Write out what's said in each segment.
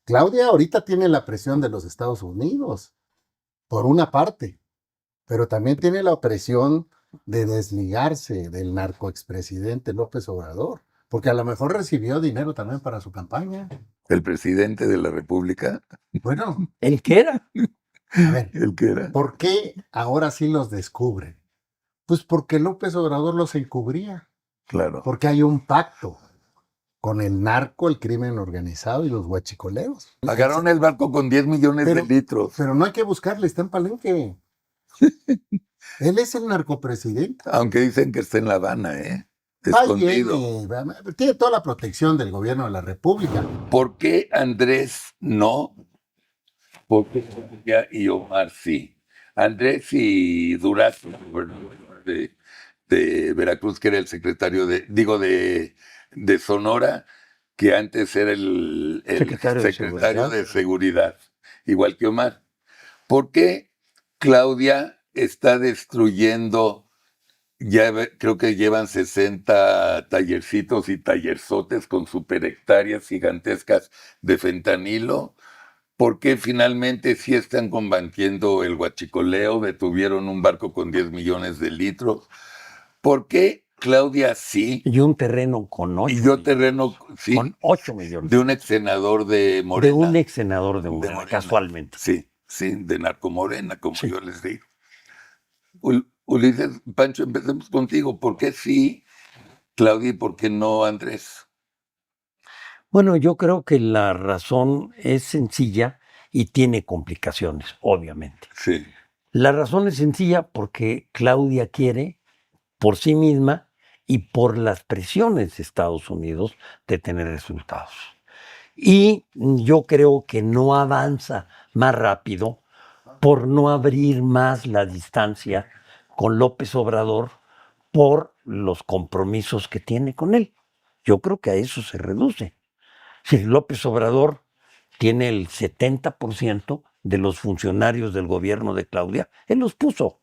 Claudia ahorita tiene la presión de los Estados Unidos, por una parte, pero también tiene la presión de desligarse del narcoexpresidente López Obrador, porque a lo mejor recibió dinero también para su campaña. El presidente de la República, Bueno, ¿El que era? a ver, el que era. ¿por qué ahora sí los descubren? Pues porque López Obrador los encubría, Claro. porque hay un pacto con el narco, el crimen organizado y los huachicoleros. Pagaron el barco con 10 millones de litros. Pero no hay que buscarle, está en Palenque. Él es el narcopresidente. Aunque dicen que está en La Habana, Va y escondido. viene, tiene toda la protección del gobierno de la República. ¿Por qué Andrés no? ¿Por qué Claudia y Omar sí? Andrés y Durazo, gobernador de Veracruz, que era el secretario de Sonora, que antes era el secretario de Seguridad, igual que Omar. ¿Por qué Claudia está destruyendo? Creo que llevan 60 tallercitos y tallerzotes con super hectáreas gigantescas de fentanilo. ¿Por qué finalmente sí están combatiendo el huachicoleo? Detuvieron un barco con 10 millones de litros. ¿Por qué Claudia sí? Y un terreno con 8 Y yo terreno, sí, con 8 millones. de un ex senador de Morena. De un ex senador de Morena, casualmente. Sí, sí, de Narcomorena, como Sí. yo les digo. Ulises, Pancho, empecemos contigo. ¿Por qué sí, Claudia, y por qué no, Andrés? Bueno, yo creo que la razón es sencilla y tiene complicaciones, obviamente. Sí, La razón es sencilla porque Claudia quiere, por sí misma y por las presiones de Estados Unidos, de tener resultados. Y yo creo que no avanza más rápido por no abrir más la distancia con López Obrador por los compromisos que tiene con él. Yo creo que a eso se reduce. Si López Obrador tiene el 70% de los funcionarios del gobierno de Claudia, él los puso.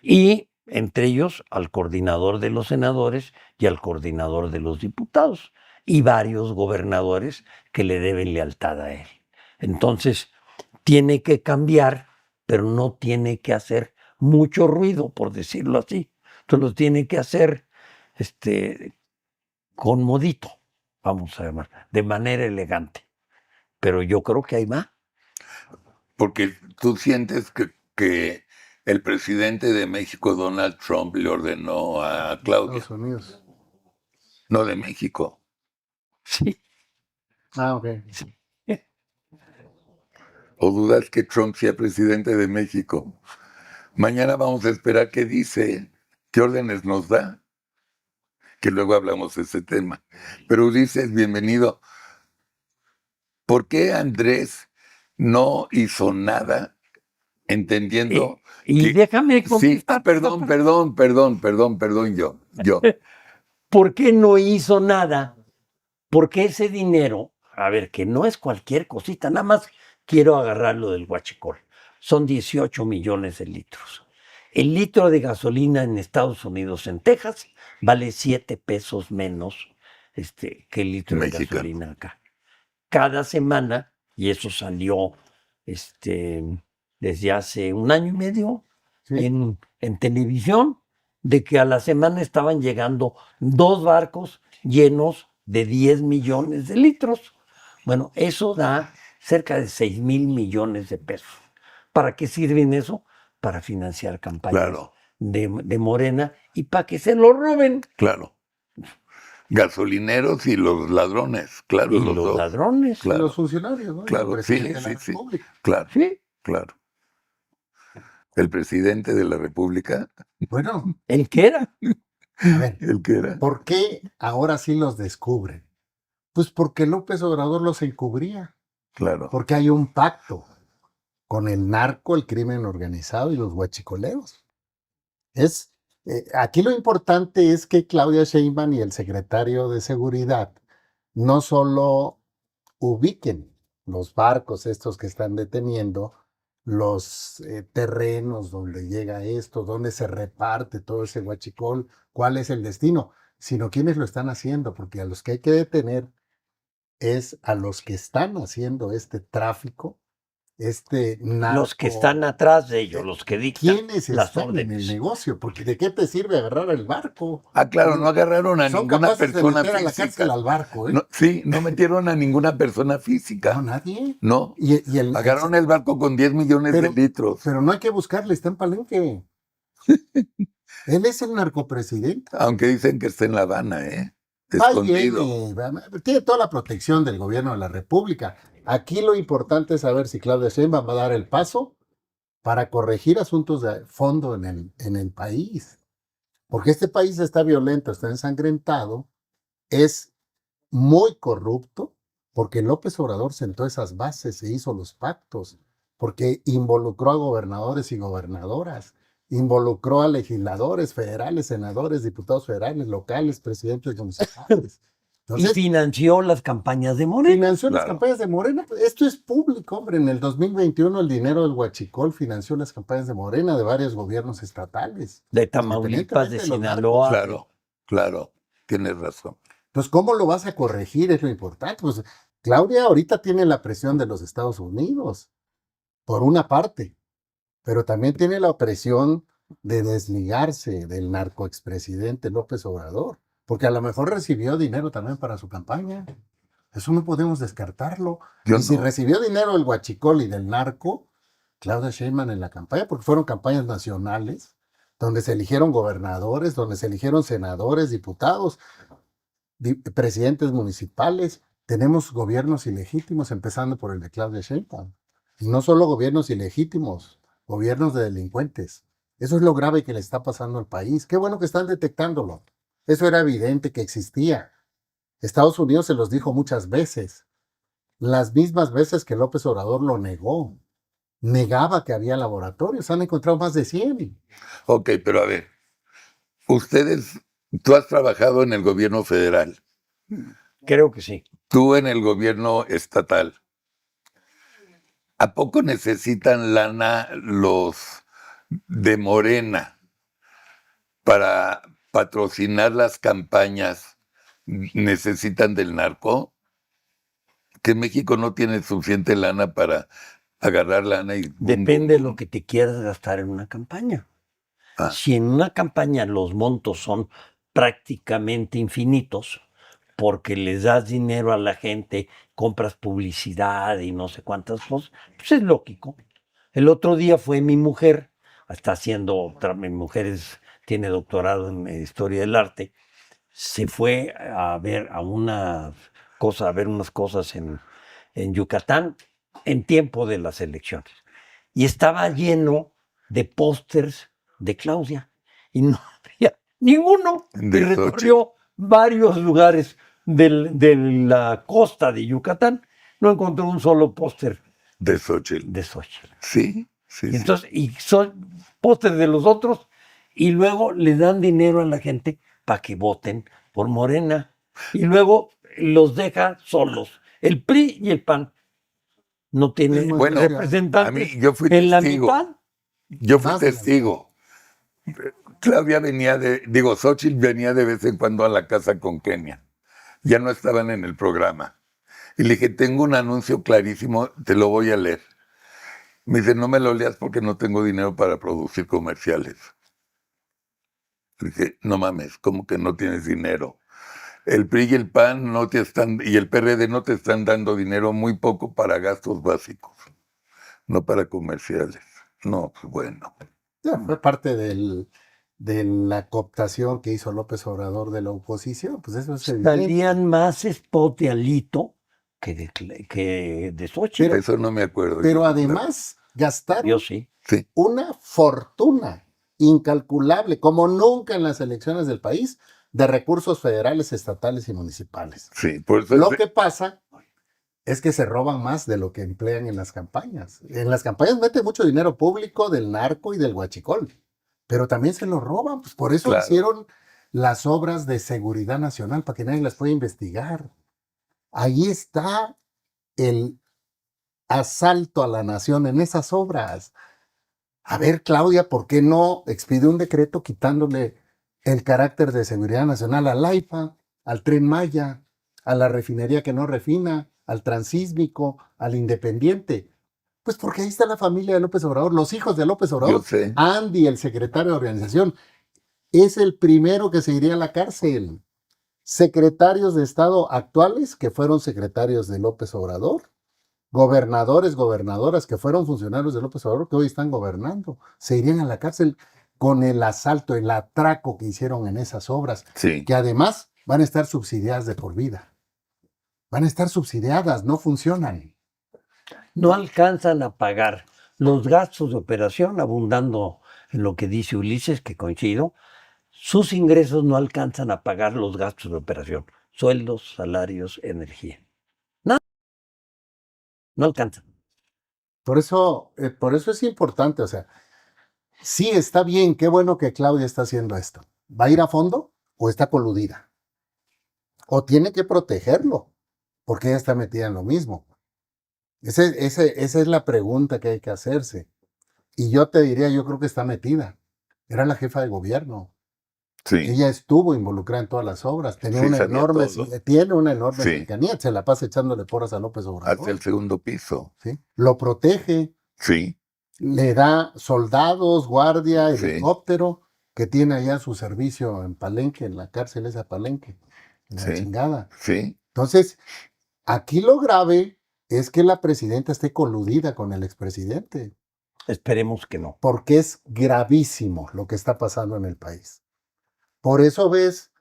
Y entre ellos al coordinador de los senadores y al coordinador de los diputados y varios gobernadores que le deben lealtad a él. Entonces, tiene que cambiar, pero no tiene que hacer mucho ruido, por decirlo así. Entonces, lo tiene que hacer con modito, vamos a llamar, de manera elegante. Pero yo creo que ahí va. porque tú sientes que el presidente de México, Donald Trump, le ordenó a Claudia, Estados Unidos. no de México. Sí. Ah, ok. Sí. ¿O dudas que Trump sea presidente de México? Mañana vamos a esperar qué dice, qué órdenes nos da, que luego hablamos de ese tema. Pero Ulises, bienvenido. ¿Por qué Andrés no hizo nada entendiendo Y que... déjame Sí, contestar. perdón, yo. ¿Por qué no hizo nada? Porque ese dinero, a ver, que no es cualquier cosita, nada más quiero agarrarlo del huachicol. Son 18 millones de litros. El litro de gasolina en Estados Unidos, en Texas, vale 7 pesos menos que el litro de gasolina acá. Cada semana, y eso salió desde hace un año y medio Sí. en televisión, de que a la semana estaban llegando 2 barcos llenos de 10 millones de litros. Bueno, eso da cerca de 6,000 millones de pesos. ¿Para qué sirven eso? Para financiar campañas Claro, de Morena y para que se lo roben. claro. Gasolineros y los ladrones, claro, Y los los dos. ladrones. Y Claro, los funcionarios, ¿no? Y el claro, sí, presidente de la sí, República. claro, Sí. claro. El presidente de la República, Bueno, El que era. a ver, el que era. ¿por qué ahora sí los descubren? Pues porque López Obrador los encubría, Claro, porque hay un pacto con el narco, el crimen organizado y los huachicoleros. Aquí lo importante es que Claudia Sheinbaum y el secretario de Seguridad no solo ubiquen los barcos estos que están deteniendo, los terrenos donde llega esto, dónde se reparte todo ese huachicol, cuál es el destino, sino quiénes lo están haciendo, porque a los que hay que detener es a los que están haciendo este tráfico, este Los que narco. están atrás de ellos, los que dictan ¿Quiénes las están en el órdenes. negocio? Porque ¿de qué te sirve agarrar el barco? Ah, claro, no agarraron a Son ninguna capaces de persona meter a la cárcel física. al barco, ¿eh? No, sí, no metieron a ninguna persona No, física. nadie. No. Y Agarraron el barco con 10 millones de litros. pero no hay que buscarle, está en Palenque. Él es el narcopresidente. Aunque dicen que está en La Habana, ¿eh? Va y Escondido. viene, tiene toda la protección del gobierno de la República. Aquí lo importante es saber si Claudia Sheinbaum va a dar el paso para corregir asuntos de fondo en el país. Porque este país está violento, está ensangrentado, es muy corrupto, porque López Obrador sentó esas bases e hizo los pactos, porque involucró a gobernadores y gobernadoras, involucró a legisladores federales, senadores, diputados federales, locales, presidentes municipales. Y Entonces, financió las campañas de Morena. financió las Claro. campañas de Morena. Esto es público, hombre. En el 2021 el dinero del Huachicol financió las campañas de Morena de varios gobiernos estatales. De Tamaulipas, de Independientemente de los Sinaloa. Claro, claro. Tienes razón. Entonces, ¿cómo lo vas a corregir? Es lo importante. Pues Claudia ahorita tiene la presión de los Estados Unidos, por una parte, pero también tiene la presión de desligarse del narcoexpresidente López Obrador, porque a lo mejor recibió dinero también para su campaña. Eso no podemos descartarlo. Yo Y si no. recibió dinero del huachicol y del narco, Claudia Sheinbaum en la campaña, porque fueron campañas nacionales, donde se eligieron gobernadores, donde se eligieron senadores, diputados, presidentes municipales. Tenemos gobiernos ilegítimos, empezando por el de Claudia Sheinbaum. Y no solo gobiernos ilegítimos, gobiernos de delincuentes. Eso es lo grave que le está pasando al país. Qué bueno que están detectándolo. Eso era evidente que existía. Estados Unidos se los dijo muchas veces, las mismas veces que López Obrador lo negó. Negaba que había laboratorios, han encontrado más de 100. Ok, pero a ver, tú has trabajado en el gobierno federal, Creo que sí. tú en el gobierno estatal. ¿A poco necesitan lana los de Morena para patrocinar las campañas? ¿Necesitan del narco? Que México no tiene suficiente lana para agarrar lana y... Depende de lo que te quieras gastar en una campaña. Ah. Si en una campaña los montos son prácticamente infinitos, porque les das dinero a la gente, compras publicidad y no sé cuántas cosas, pues es lógico. El otro día fue mi mujer, está haciendo, mi mujer tiene doctorado en historia del arte, se fue a ver a unas cosas en Yucatán en tiempo de las elecciones. Y estaba lleno de pósters de Claudia. Y no había ninguno. De Y recorrió varios lugares de la costa de Yucatán. No encontró un solo póster De Xochitl. de Xochitl. Sí, sí, Y sí. entonces, y son pósters de los otros, y luego le dan dinero a la gente para que voten por Morena. Y luego los deja solos. El PRI y el PAN no tienen Bueno, representantes yo fui en la testigo. mitad. Yo fui Más de la testigo. Claudia Xochitl venía de vez en cuando a la casa con Kenia. Ya no estaban en el programa. Y le dije, tengo un anuncio clarísimo, te lo voy a leer. Me dice, no me lo leas porque no tengo dinero para producir comerciales. Le dije, no mames, ¿cómo que no tienes dinero? El PRI y el PAN y el PRD no te están dando dinero, muy poco para gastos básicos, no para comerciales. No, pues bueno. Ya, fue parte de la cooptación que hizo López Obrador de la oposición. Pues eso es evidente. Salían más spot de Alito que de Xochitl. Pero- Eso no me acuerdo. Pero además gastaron Yo sí. Sí, una fortuna incalculable, como nunca en las elecciones del país, de recursos federales, estatales y municipales. sí. Por eso Lo que pasa es que se roban más de lo que emplean en las campañas. En las campañas mete mucho dinero público del narco y del huachicol, pero también se lo roban. Pues por eso Claro. hicieron las obras de seguridad nacional, para que nadie las pueda investigar. Ahí está el asalto a la nación en esas obras. A ver, Claudia, ¿por qué no expide un decreto quitándole el carácter de seguridad nacional al AIFA, al Tren Maya, a la refinería que no refina, al transísmico, al independiente? Pues porque ahí está la familia de López Obrador, los hijos de López Yo Obrador. sé. Andy, el secretario de organización, es el primero que se iría a la cárcel. Secretarios de Estado actuales que fueron secretarios de López Obrador, gobernadores, gobernadoras que fueron funcionarios de López Obrador que hoy están gobernando, se irían a la cárcel con el asalto, el atraco que hicieron en esas obras, Sí. que además van a estar subsidiadas de por vida. Van a estar subsidiadas, no funcionan. No alcanzan a pagar los gastos de operación, abundando en lo que dice Ulises, que coincido. Sus ingresos no alcanzan a pagar los gastos de operación, sueldos, salarios, energía. Nada, no alcanzan. Por eso es importante, o sea, sí está bien, qué bueno que Claudia está haciendo esto. ¿Va a ir a fondo o está coludida? O tiene que protegerlo, porque ella está metida en lo mismo. Esa es la pregunta que hay que hacerse. Y yo te diría, yo creo que está metida. Era la jefa de gobierno. Sí. Ella estuvo involucrada en todas las obras. Tenía Sí, una sabía enorme, todo. tiene una enorme Sí. cercanía. Se la pasa echándole porras a López Obrador. Hacia el segundo piso. ¿Sí? Lo protege, Sí. le da soldados, guardia, Sí. helicóptero, que tiene allá su servicio en Palenque, en la cárcel esa Palenque, en la Sí. chingada. Sí. Entonces, aquí lo grave es que la presidenta esté coludida con el expresidente, Esperemos que no. porque es gravísimo lo que está pasando en el país. Por eso ves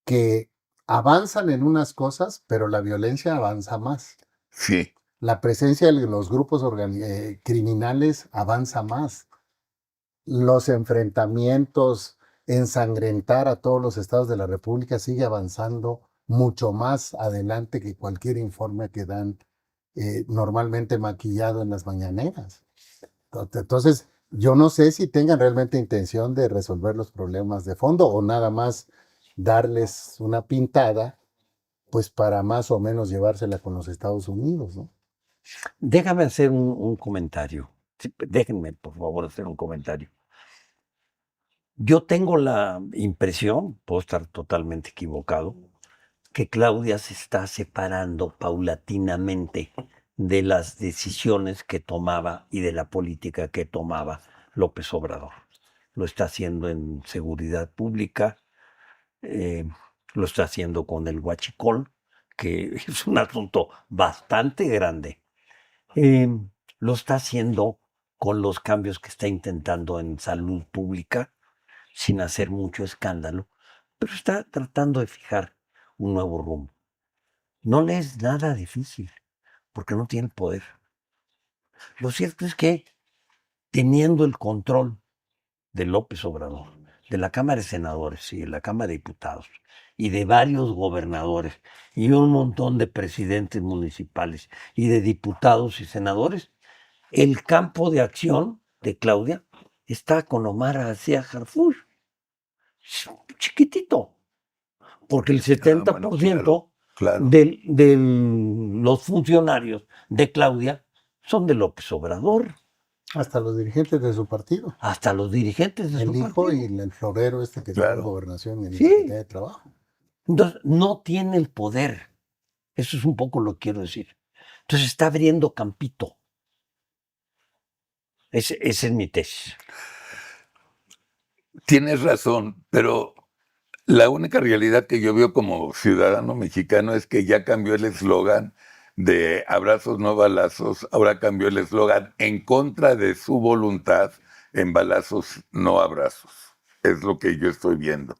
que avanzan en unas cosas, pero la violencia avanza más. Sí. La presencia de los grupos criminales avanza más. Los enfrentamientos, ensangrentar a todos los estados de la República sigue avanzando mucho más adelante que cualquier informe que dan normalmente maquillado en las mañaneras. Entonces, yo no sé si tengan realmente intención de resolver los problemas de fondo o nada más darles una pintada, pues para más o menos llevársela con los Estados Unidos, ¿no? Déjame hacer un comentario. Sí, déjenme, por favor, hacer un comentario. Yo tengo la impresión, puedo estar totalmente equivocado, que Claudia se está separando paulatinamente de las decisiones que tomaba y de la política que tomaba López Obrador. Lo está haciendo en seguridad pública, lo está haciendo con el huachicol, que es un asunto bastante grande. Lo está haciendo con los cambios que está intentando en salud pública, sin hacer mucho escándalo, pero está tratando de fijar un nuevo rumbo. No le es nada difícil, porque no tiene poder. Lo cierto es que, teniendo el control de López Obrador, de la Cámara de Senadores y de la Cámara de Diputados, y de varios gobernadores, y un montón de presidentes municipales, y de diputados y senadores, el campo de acción de Claudia está con Omar García Harfuch. Chiquitito, porque el 70% Claro. de los funcionarios de Claudia son de López Obrador, Hasta los dirigentes de su partido. hasta los dirigentes de El su hijo partido. y el florero este que Claro. tiene gobernación y Sí. Secretaría de Trabajo. Entonces, no tiene el poder. Eso es un poco lo que quiero decir. Entonces, está abriendo campito. Esa es mi tesis. Tienes razón, pero la única realidad que yo veo como ciudadano mexicano es que ya cambió el eslogan de abrazos no balazos, ahora cambió el eslogan en contra de su voluntad en balazos no abrazos. Es lo que yo estoy viendo.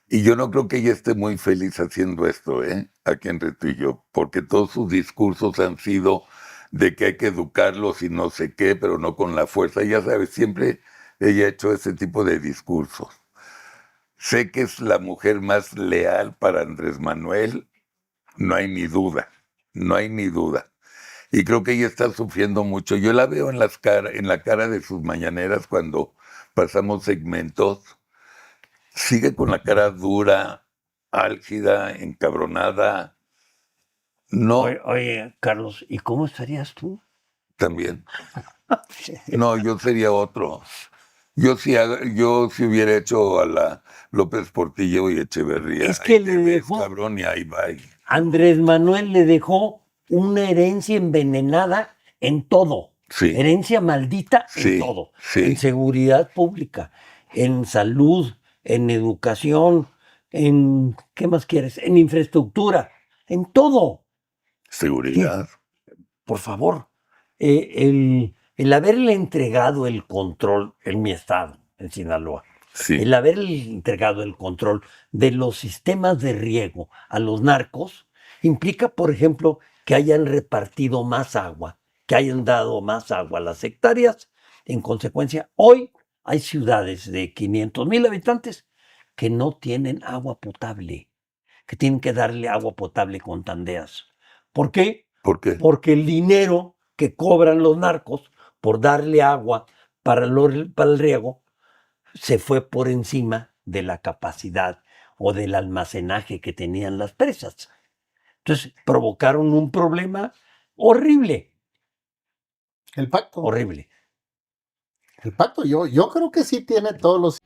Y yo no creo que ella esté muy feliz haciendo esto, aquí en Retuillo, porque todos sus discursos han sido de que hay que educarlos y no sé qué, pero no con la fuerza. Ya sabes, siempre ella ha hecho ese tipo de discursos. Sé que es la mujer más leal para Andrés Manuel, no hay ni duda, no hay ni duda. Y creo que ella está sufriendo mucho. Yo la veo en la cara de sus mañaneras cuando pasamos segmentos. Sigue con la cara dura, álgida, encabronada. No, Oye, Carlos, ¿y cómo estarías tú? también. No, yo sería otro. Yo sí hubiera hecho a la López Portillo y Echeverría. Es que Ahí te le ves, dejó- cabrón, y ahí va. Andrés Manuel le dejó una herencia envenenada en todo. Sí. Herencia maldita Sí, en todo. sí. En seguridad pública, en salud, en educación, en, ¿qué más quieres? En infraestructura, en todo. Seguridad. Por favor, el haberle entregado el control en mi estado, en Sinaloa, Sí. el haberle entregado el control de los sistemas de riego a los narcos, implica, por ejemplo, que hayan repartido más agua, que hayan dado más agua a las hectáreas. En consecuencia, hoy hay ciudades de 500,000 habitantes que no tienen agua potable, que tienen que darle agua potable con tandeas. ¿Por qué? ¿Por qué? Porque el dinero que cobran los narcos por darle agua para el riego se fue por encima de la capacidad o del almacenaje que tenían las presas. Entonces provocaron un problema horrible, El pacto. horrible. El pacto, yo creo que sí tiene todos los